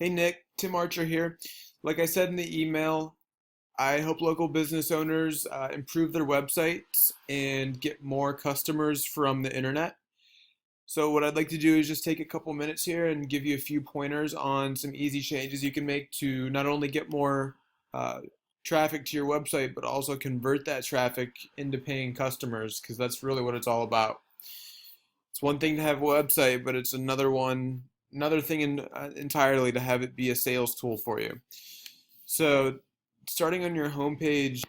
Hey Nick, Tim Archer here. Like I said in the email, I help local business owners improve their websites and get more customers from the internet. So what I'd like to do is just take a couple minutes here and give you a few pointers on some easy changes you can make to not only get more uh, traffic to your website, but also convert that traffic into paying customers, because that's really what it's all about. It's one thing to have a website, but it's another thing entirely to have it be a sales tool for you. So, starting on your homepage,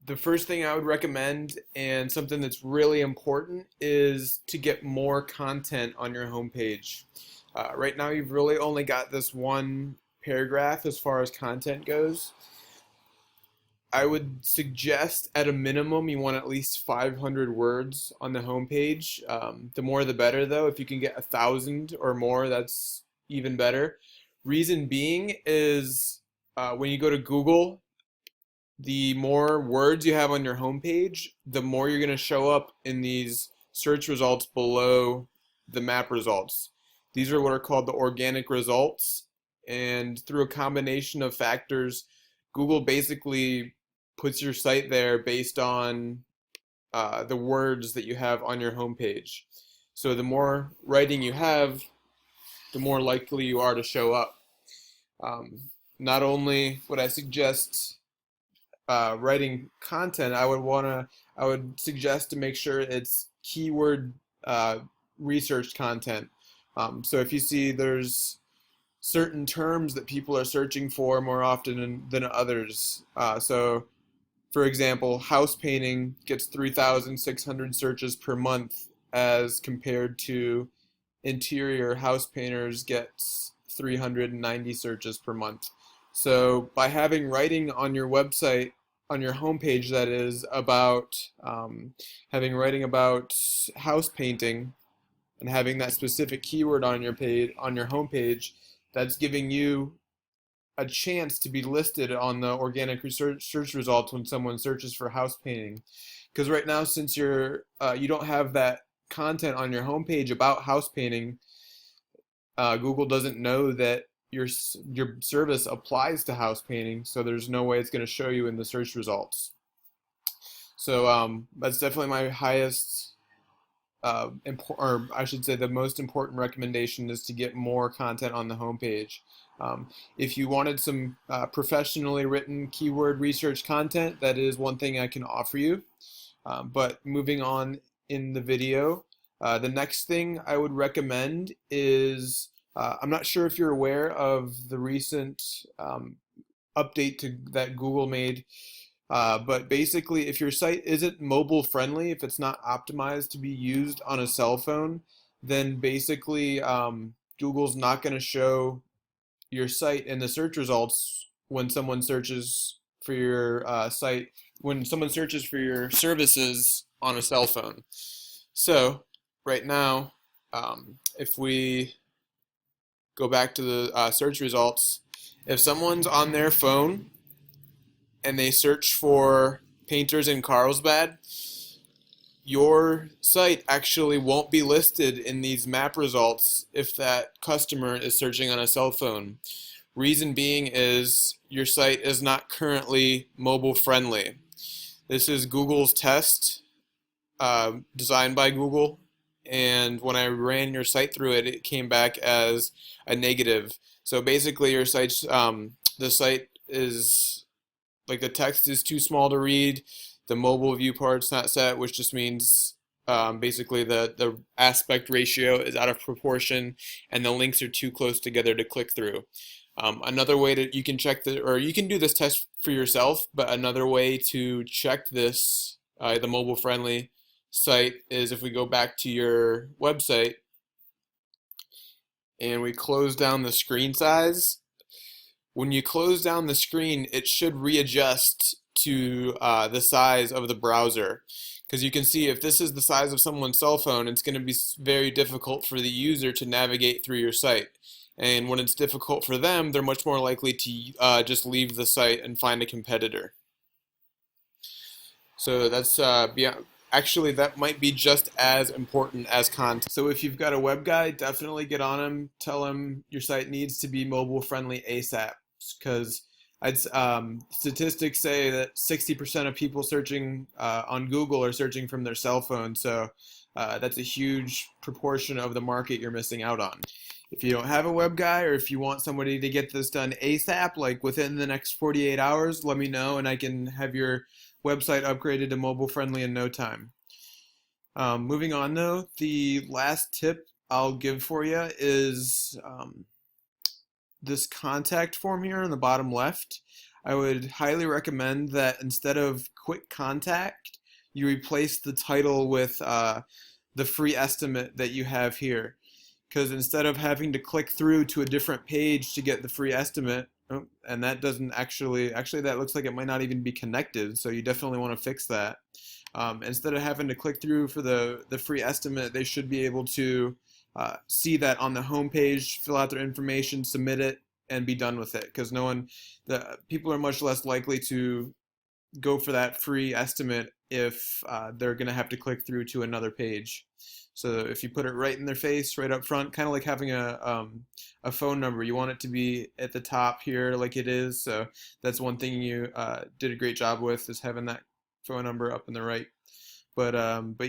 the first thing I would recommend, and something that's really important, is to get more content on your homepage. Right now, you've really only got this one paragraph as far as content goes. I would suggest at a minimum you want at least 500 words on the homepage. The more the better, though. If you can get 1,000 or more, that's even better. Reason being is when you go to Google, the more words you have on your homepage, the more you're going to show up in these search results below the map results. These are what are called the organic results, and through a combination of factors, Google basically puts your site there based on the words that you have on your homepage. So the more writing you have, the more likely you are to show up. Um, Not only would I suggest writing content, I would suggest to make sure it's keyword research content. So if you see there's certain terms that people are searching for more often than others. So for example, house painting gets 3,600 searches per month as compared to interior house painters gets 390 searches per month. So by having writing on your website, on your homepage, that is, about having writing about house painting and having that specific keyword on your page, on your homepage, that's giving you a chance to be listed on the organic research search results when someone searches for house painting. Because right now, since you don't have that content on your homepage about house painting, Google doesn't know that your service applies to house painting, so there's no way it's going to show you in the search results. So that's definitely my highest, or I should say, the most important recommendation is to get more content on the homepage. If you wanted some professionally written keyword research content, that is one thing I can offer you. But moving on in the video, the next thing I would recommend is, I'm not sure if you're aware of the recent update that Google made, but basically if your site isn't mobile friendly, if it's not optimized to be used on a cell phone, then basically Google's not going to show your site in the search results when someone searches for your site, when someone searches for your services on a cell phone. So right now, if we go back to the search results, if someone's on their phone and they search for painters in Carlsbad, your site actually won't be listed in these map results if that customer is searching on a cell phone. Reason being is your site is not currently mobile friendly. This is Google's test, designed by Google, and when I ran your site through it, it came back as a negative. So basically your site's, the site is, like, the text is too small to read, the mobile view part's not set, which just means basically the aspect ratio is out of proportion and the links are too close together to click through. Another way that you can check or you can do this test for yourself, but another way to check this, the mobile friendly site, is if we go back to your website and we close down the screen size. When you close down the screen, it should readjust to the size of the browser. Because you can see if this is the size of someone's cell phone, it's going to be very difficult for the user to navigate through your site. And when it's difficult for them, they're much more likely to just leave the site and find a competitor. So that's Actually, that might be just as important as content. So if you've got a web guy, definitely get on him. Tell him your site needs to be mobile friendly ASAP. Because statistics say that 60% of people searching on Google are searching from their cell phone. So that's a huge proportion of the market you're missing out on. If you don't have a web guy, or if you want somebody to get this done ASAP, like within the next 48 hours, let me know and I can have your website upgraded to mobile friendly in no time. Moving on though, the last tip I'll give for you is this contact form here on the bottom left. I would highly recommend that instead of quick contact, you replace the title with the free estimate that you have here. Because instead of having to click through to a different page to get the free estimate, oh, and that doesn't actually that looks like it might not even be connected, so you definitely want to fix that. Instead of having to click through for the free estimate, they should be able to see that on the home page, fill out their information, submit it, and be done with it. Because the people are much less likely to go for that free estimate if they're going to have to click through to another page. So if you put it right in their face, right up front, kind of like having a phone number, you want it to be at the top here like it is. So that's one thing you did a great job with, is having that phone number up in the right. But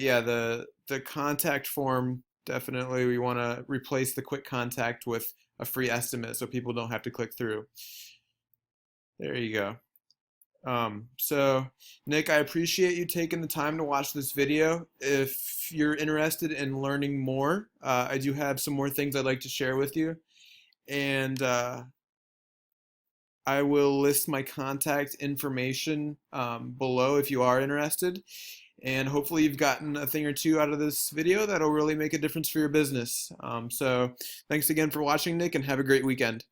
yeah, the contact form, definitely we want to replace the quick contact with a free estimate so people don't have to click through. There you go. So Nick, I appreciate you taking the time to watch this video. If you're interested in learning more, I do have some more things I'd like to share with you. And I will list my contact information below if you are interested. And hopefully you've gotten a thing or two out of this video that'll really make a difference for your business. So thanks again for watching, Nick, and have a great weekend.